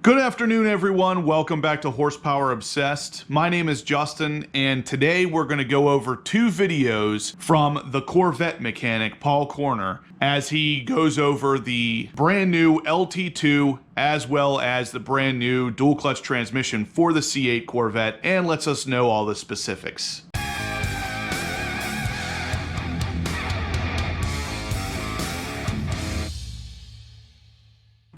Good afternoon, everyone. Welcome back to Horsepower Obsessed. My name is Justin, and today we're going to go over two videos from the Corvette mechanic, Paul Corner, as he goes over the brand new LT2 as well as the brand new dual clutch transmission for the C8 Corvette, and lets us know all the specifics.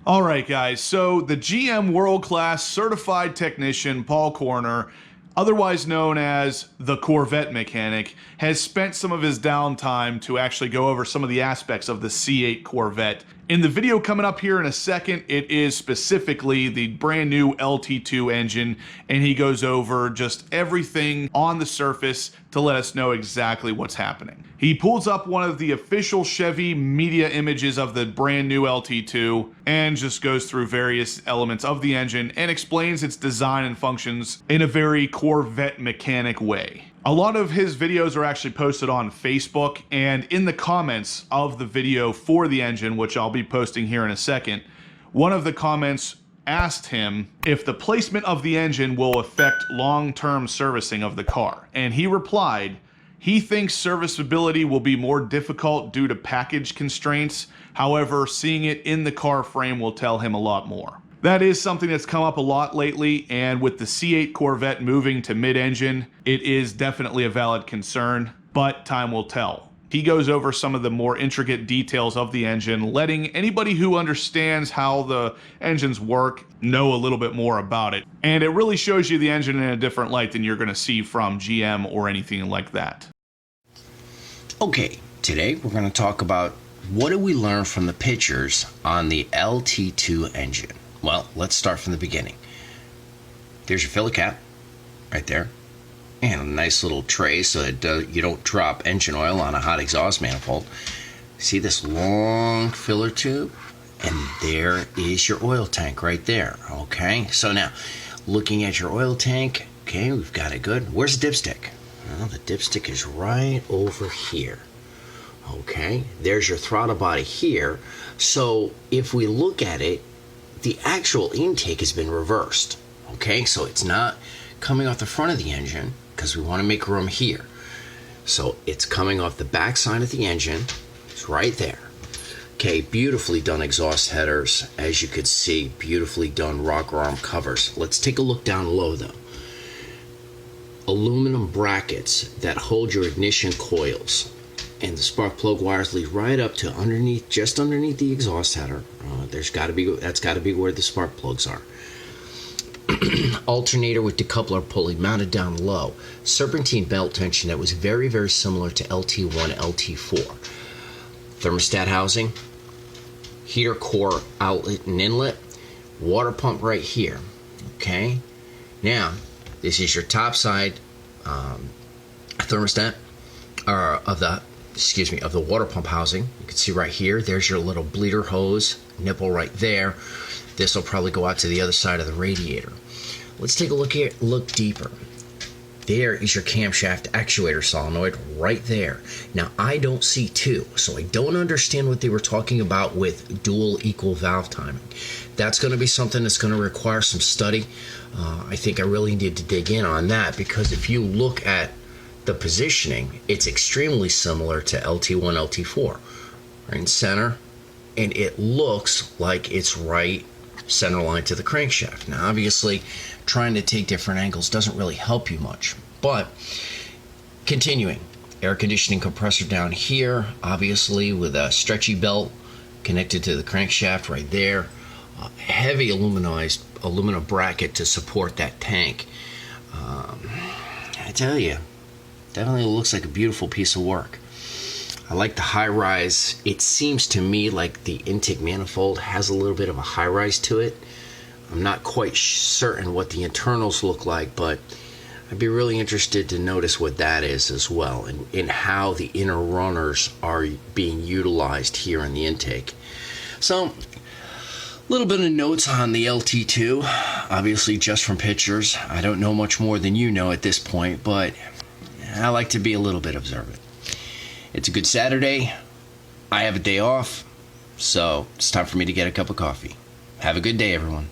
Alright guys, so the GM world-class certified technician Paul Corner, otherwise known as the Corvette mechanic, has spent some of his downtime to actually go over some of the aspects of the C8 Corvette. In the video coming up here in a second, it is specifically the brand new LT2 engine, and he goes over just everything on the surface to let us know exactly what's happening. He pulls up one of the official Chevy media images of the brand new LT2 and just goes through various elements of the engine and explains its design and functions in a very Corvette mechanic way. A lot of his videos are actually posted on Facebook, and in the comments of the video for the engine, which I'll be posting here in a second, one of the comments asked him if the placement of the engine will affect long-term servicing of the car, and he replied he thinks serviceability will be more difficult due to package constraints. However, seeing it in the car frame will tell him a lot more. That is something that's come up a lot lately, and with the C8 Corvette moving to mid-engine, it is definitely a valid concern, but time will tell. He goes over some of the more intricate details of the engine, letting anybody who understands how the engines work know a little bit more about it. And it really shows you the engine in a different light than you're going to see from GM or anything like that. Okay, today we're going to talk about what do we learn from the pictures on the LT2 engine. Well, let's start from the beginning. There's your filler cap right there, and a nice little tray so that you don't drop engine oil on a hot exhaust manifold. See this long filler tube? And there is your oil tank right there. Okay, so now looking at your oil tank, okay, we've got it good. Where's the dipstick? Well, the dipstick is right over here. Okay, there's your throttle body here. So if we look at it, the actual intake has been reversed. Okay, so it's not coming off the front of the engine because we want to make room here. So it's coming off the back side of the engine. It's right there. Okay, beautifully done exhaust headers. As you could see, beautifully done rocker arm covers. Let's take a look down low though. Aluminum brackets that hold your ignition coils, and the spark plug wires lead right up to underneath, just underneath the exhaust header. That's got to be where the spark plugs are. Alternator with decoupler pulley mounted down low. Serpentine belt tension that was very, very similar to LT1, LT4. Thermostat housing, heater core outlet and inlet, water pump right here. Okay, now this is your top side thermostat of the water pump housing. You can see right here, there's your little bleeder hose nipple right there. This will probably go out to the other side of the radiator. Let's take a look here, look deeper. There is your camshaft actuator solenoid right there. Now I don't see two, so I don't understand what they were talking about with dual equal valve timing. That's going to be something that's going to require some study. I think I really need to dig in on that, because if you look at the positioning, it's extremely similar to LT1, LT4. Right in center, and it looks like it's right center line to the crankshaft. Now obviously trying to take different angles doesn't really help you much, but continuing, air conditioning compressor down here, obviously with a stretchy belt connected to the crankshaft right there. Heavy aluminum bracket to support that tank. I tell you, definitely looks like a beautiful piece of work. I like the high rise. It seems to me like the intake manifold has a little bit of a high rise to it. I'm not quite certain what the internals look like, but I'd be really interested to notice what that is as well, and how the inner runners are being utilized here in the intake. So a little bit of notes on the LT2, obviously just from pictures. I don't know much more than you know at this point, but I like to be a little bit observant. It's a good Saturday. I have a day off, so it's time for me to get a cup of coffee. Have a good day, everyone.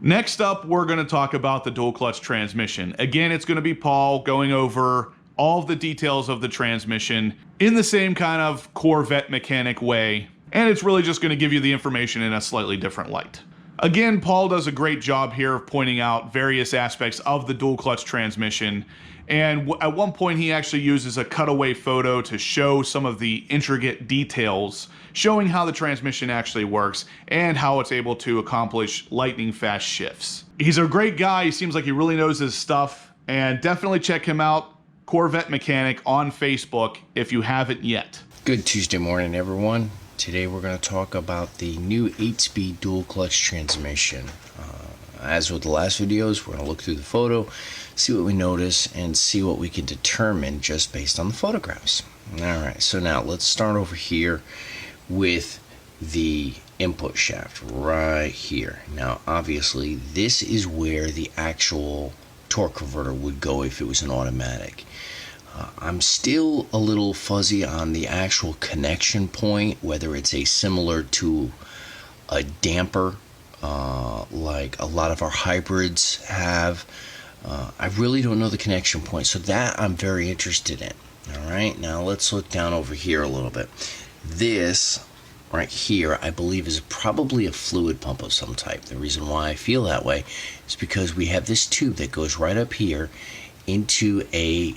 Next up, we're going to talk about the dual clutch transmission. Again, it's going to be Paul going over all of the details of the transmission in the same kind of Corvette mechanic way, and it's really just going to give you the information in a slightly different light. Again, Paul does a great job here of pointing out various aspects of the dual clutch transmission, and at one point he actually uses a cutaway photo to show some of the intricate details, showing how the transmission actually works and how it's able to accomplish lightning fast shifts. He's a great guy, he seems like he really knows his stuff, and definitely check him out, Corvette Mechanic, on Facebook if you haven't yet. Good Tuesday morning, everyone. Today we're going to talk about the new 8-speed dual clutch transmission. As with the last videos, we're going to look through the photo, see what we notice, and see what we can determine just based on the photographs. Alright, so now let's start over here with the input shaft right here. Now obviously this is where the actual torque converter would go if it was an automatic. I'm still a little fuzzy on the actual connection point, whether it's similar to a damper like a lot of our hybrids have. I really don't know the connection point, so that I'm very interested in. Alright, now let's look down over here a little bit. This right here I believe is probably a fluid pump of some type. The reason why I feel that way is because we have this tube that goes right up here into a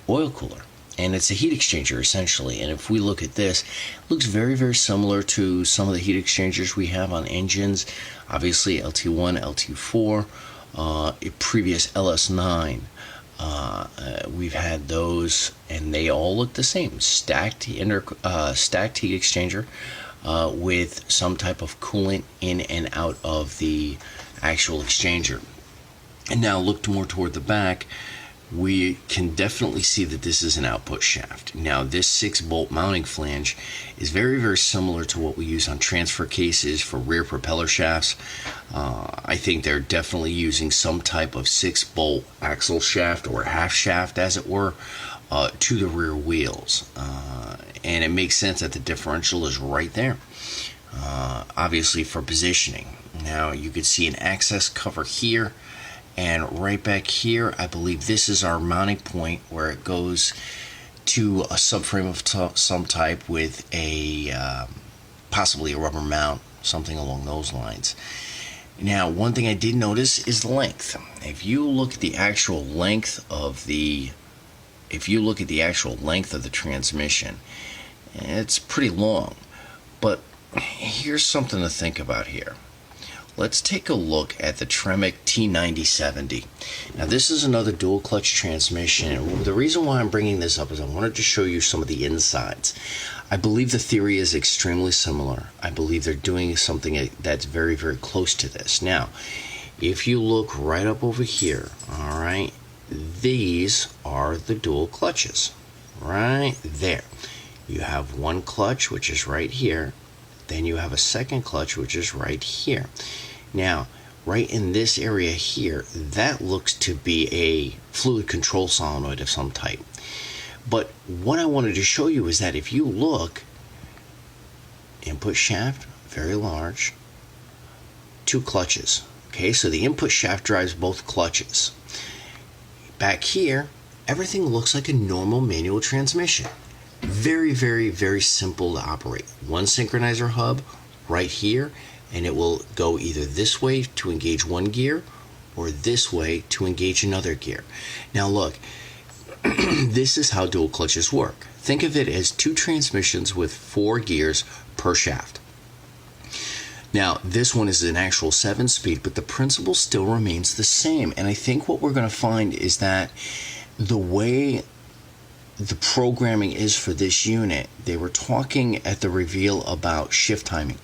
oil cooler, and it's a heat exchanger essentially. And if we look at this, it looks very similar to some of the heat exchangers we have on engines. Obviously LT1, LT4, previous LS9, we've had those, and they all look the same. Stacked heat exchanger with some type of coolant in and out of the actual exchanger. And now look more toward the back, we can definitely see that this is an output shaft. Now this 6-bolt mounting flange is very similar to what we use on transfer cases for rear propeller shafts. I think they're definitely using some type of 6-bolt axle shaft or half shaft, as it were, to the rear wheels. And it makes sense that the differential is right there, obviously for positioning. Now you can see an access cover here, and right back here I believe this is our mounting point where it goes to a subframe of some type with a possibly a rubber mount, something along those lines. Now one thing I did notice is the length. If you look at the actual length of the transmission, it's pretty long. But here's something to think about here. Let's take a look at the Tremec T9070. Now this is another dual clutch transmission. The reason why I'm bringing this up is I wanted to show you some of the insides. I believe the theory is extremely similar. I believe they're doing something that's very close to this. Now, if you look right up over here, alright, these are the dual clutches. Right there. You have one clutch, which is right here. Then you have a second clutch, which is right here. Now, right in this area here, that looks to be a fluid control solenoid of some type. But what I wanted to show you is that if you look, input shaft, very large, 2 clutches. Okay, so the input shaft drives both clutches. Back here, everything looks like a normal manual transmission. Very simple to operate. One synchronizer hub right here, and it will go either this way to engage one gear or this way to engage another gear. Now look, this is how dual clutches work. Think of it as 2 transmissions with 4 gears per shaft. Now this one is an actual 7-speed, but the principle still remains the same. And I think what we're going to find is that the way the programming is for this unit, they were talking at the reveal about shift timing.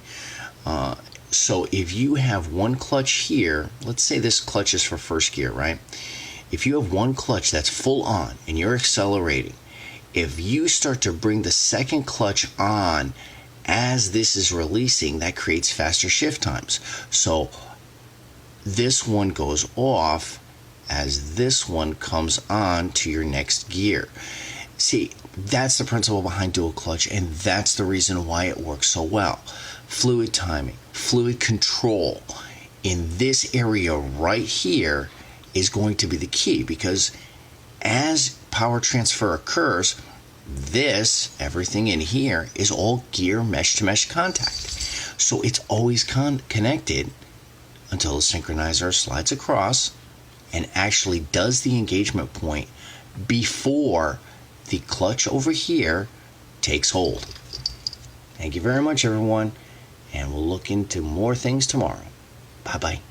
So if you have one clutch here, let's say this clutch is for first gear, right? If you have one clutch that's full on and you're accelerating, if you start to bring the second clutch on as this is releasing, that creates faster shift times. So this one goes off as this one comes on to your next gear. See, that's the principle behind dual clutch, and that's the reason why it works so well. Fluid timing, fluid control. in this area right here is going to be the key, because as power transfer occurs, everything in here is all gear mesh to mesh contact. So it's always connected until the synchronizer slides across and actually does the engagement point before the clutch over here takes hold. Thank you very much, everyone, and we'll look into more things tomorrow. Bye-bye.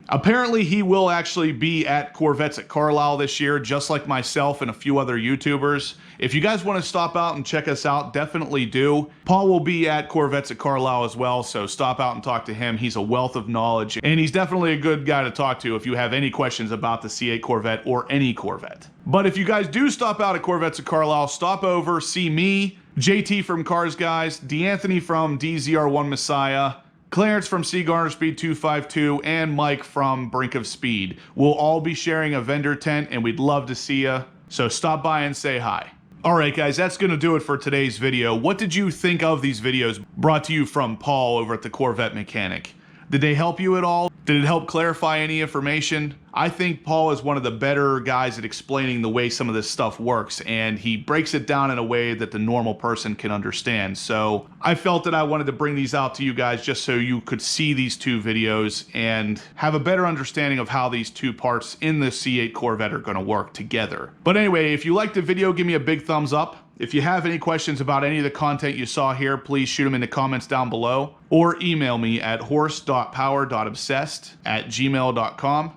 Apparently, he will actually be at Corvettes at Carlisle this year, just like myself and a few other YouTubers. If you guys want to stop out and check us out, definitely do. Paul will be at Corvettes at Carlisle as well, so stop out and talk to him. He's a wealth of knowledge, and he's definitely a good guy to talk to if you have any questions about the C8 Corvette or any Corvette. But if you guys do stop out at Corvettes at Carlisle, stop over, see me, JT from Cars Guys, D'Anthony from DZR1 Messiah, Clarence from C Garner Speed 252, and Mike from Brink of Speed. We'll all be sharing a vendor tent, and we'd love to see you. So stop by and say hi. Alright guys, that's going to do it for today's video. What did you think of these videos brought to you from Paul over at the Corvette Mechanic? Did they help you at all? Did it help clarify any information? I think Paul is one of the better guys at explaining the way some of this stuff works, and he breaks it down in a way that the normal person can understand. So I felt that I wanted to bring these out to you guys just so you could see these two videos and have a better understanding of how these two parts in the C8 Corvette are going to work together. But anyway, if you liked the video, give me a big thumbs up. If you have any questions about any of the content you saw here, please shoot them in the comments down below, or email me at horse.power.obsessed@gmail.com.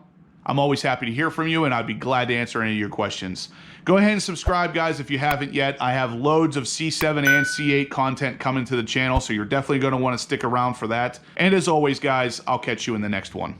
I'm always happy to hear from you, and I'd be glad to answer any of your questions. Go ahead and subscribe, guys, if you haven't yet. I have loads of C7 and C8 content coming to the channel, so you're definitely going to want to stick around for that. And as always, guys, I'll catch you in the next one.